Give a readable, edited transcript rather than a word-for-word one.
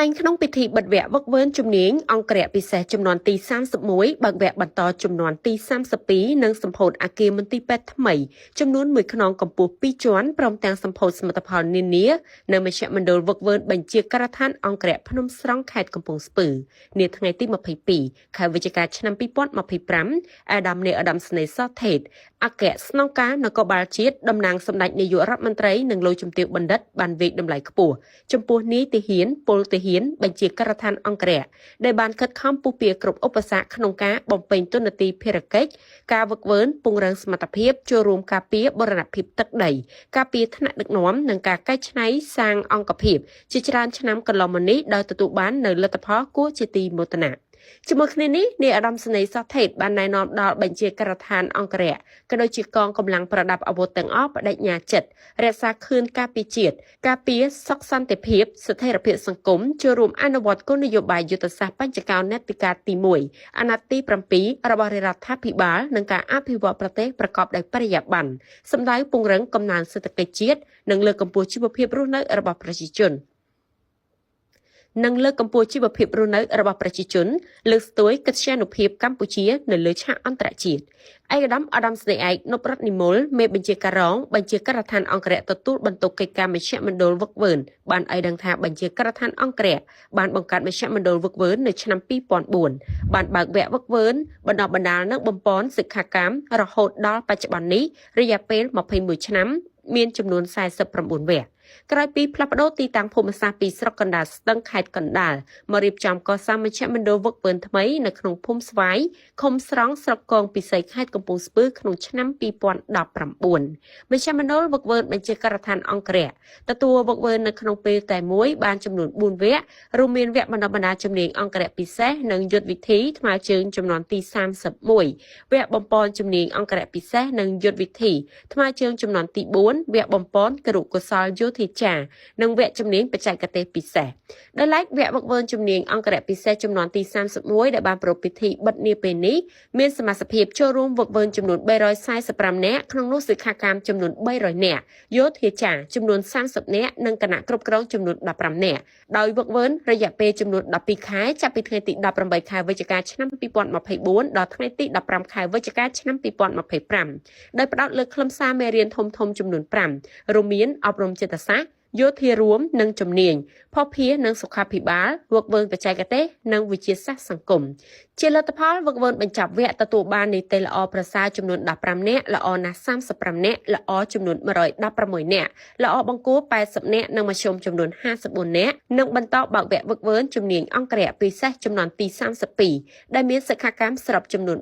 ឡើងក្នុងពិធីបិទវគ្គវឹកវើជំនាញអង្គរៈពិសេសចំនួនទី31បើកវគ្គបន្តចំនួនទី32និងសម្ពោធអគារមន្ទីរពេទ្យថ្មីចំនួន1ខ្នងកម្ពស់2ជាន់ព្រមទាំងសម្ពោធសមិទ្ធផលនានានៅមជ្ឈមណ្ឌលវឹកវើបញ្ជាការដ្ឋានអង្គរៈភ្នំស្រង់ខេត្តកំពង់ស្ពឺនាថ្ងៃទី22ខែវិច្ឆិកាឆ្នាំ2025អាដាមនេអាដាមស្នេហ៍សថេតអគ្គស្នងការនគរបាលជាតិតំណាងសម្ដេចនាយករដ្ឋមន្ត្រីនិងលោកជំទាវបណ្ឌិតបានវេកតម្លៃខ្ពស់ចំពោះនាយទាហានពលទាហានបញ្ជាការដ្ឋានអង្គរៈដែលបានខិតខំពុះពៀគ្រប់ឧបសគ្គក្នុងការបំពេញតួនាទីភារកិច្ចការវឹកវើពង្រឹងសមត្ថភាពចូលរួមការពារបរណភាពទឹកដីការពារថ្នាក់ដឹកនាំនិងការកែច្នៃសាងអង្គភាពជាច្រើនឆ្នាំកន្លងមកនេះដោយទទួលបាននូវលទ្ធផលគួរជាទីមោទនៈជាមួយគ្នានេះនាយឧត្តមសេនីយ៍សថេតបានណែនាំដល់បញ្ជាការដ្ឋានអង្គរៈក៏ដូចជាកងកម្លាំងប្រដាប់អាវុធទាំងអស់បដិញ្ញាចិត្តរក្សាខឿនការពារជាតិការពារសុខសន្តិភាពស្ថិរភាពសង្គមចូលរួមអនុវត្តគោលនយោបាយយុទ្ធសាស្ត្របញ្ចកោណនេតិការទី1អាណត្តិទី7របស់រដ្ឋាភិបាលនិងការអភិវឌ្ឍប្រទេសប្រកបដោយបរិយាបន្នសម្ដៅពង្រឹងកំណើនសេដ្ឋកិច្ចជាតិនិងលើកកម្ពស់ជីវភាពរស់នៅរបស់ប្រជាជនលើកកម្ពស់ជីវភាពរស់នៅរបស់ប្រជាជនលើកស្ទួយកិត្យានុភាពកម្ពុជានៅលើឆាកអន្តរជាតិឯកឧត្តមស្នេហ៍ឯកនពរដ្ឋនិមលមេបញ្ជាការរងបញ្ជាការដ្ឋានអង្គរៈទទួលបន្ទុកកិច្ចការមជ្ឈមណ្ឌលវឹកវើបានឲ្យដឹងថាបញ្ជាការដ្ឋានអង្គរៈបានបង្កើតមជ្ឈមណ្ឌលវឹកវើនៅឆ្នាំ2004បានបើកវគ្គវឹកវើបណ្ដុះបណ្ដាលនិងបំពេញសិក្ខាកាមរហូតដល់បច្ចុប្បន្ននេះរយៈពេល21ឆ្នាំមានចំនួន49វគ្គក្រោយពីផ្លាស់ប្ដូរទីតាំងភូមិសាស្ត្រពីស្រុកកណ្ដាលស្ទឹងខេត្តកណ្ដាលមករៀបចំកសាងមជ្ឈមណ្ឌលវឹកវើថ្មីនៅក្នុងភូមិស្វាយឃុំស្រង់ស្រុកកងពិសីខេត្តកំពង់ស្ពឺក្នុងឆ្នាំ2019មជ្ឈមណ្ឌលវឹកវើបញ្ជាការដ្ឋានអង្គរៈទទួលវឹកវើនៅក្នុងពេលតែមួយបានចំនួន4វគ្គរួមមានវគ្គបណ្ដុះបណ្ដាលជំនាញអង្គរៈពិសេសនិងយុទ្ធវិធីថ្មើរជើងចំនួនទី31វគ្គបំពេញជំនាញអង្គរៈពិសេសនិងយុទ្ធវិធីថ្មើរជើងចំនួនទី4វគ្គបំពេញគរុកុសលយោធាចានិងវគ្គជំនាញបច្ចេកទេសពិសេសដោយឡែកវគ្គវឹកវើជំនាញអង្គរៈពិសេសចំនួនទី31ដែលបានប្រពៃពិធីបិទនាពេលនេះមានសមាជិកចូលរួមវឹកវើចំនួន345នាក់ក្នុងនោះសិក្ខាកាមចំនួន300នាក់យោធាចាចំនួន30នាក់និងគណៈគ្រប់គ្រងចំនួន15នាក់ដោយវឹកវើរយៈពេលចំនួន12ខែចាប់ពីថ្ងៃទី18ខែវិច្ឆិកាឆ្នាំ2024ដល់ថ្ងៃទី15ខែវិច្ឆិកាឆ្នាំ2025ដោយផ្ដោតលើខ្លឹមសារមេរៀនធំៗចំនួន5រួមមានអប់រំចិត្តសាស្ត្រយោធារួមនិងជំនាញភស្តុភារនិងសុខាភិបាលវឹកវើបច្ចេកទេសនិងវិទ្យាសាស្ត្រសង្គមជាលទ្ធផលវឹកវើបញ្ចប់វគ្គទទួលបាននីតិល្អប្រសើរចំនួន15នាក់ល្អណាស់35នាក់ល្អចំនួន116នាក់ល្អបង្គោល80នាក់និងមធ្យមចំនួន54នាក់និងបន្តបើកវគ្គវឹកវើជំនាញអង្គរៈពិសេសចំនួនទី32ដែលមានសិក្ខាកាមសរុបចំនួន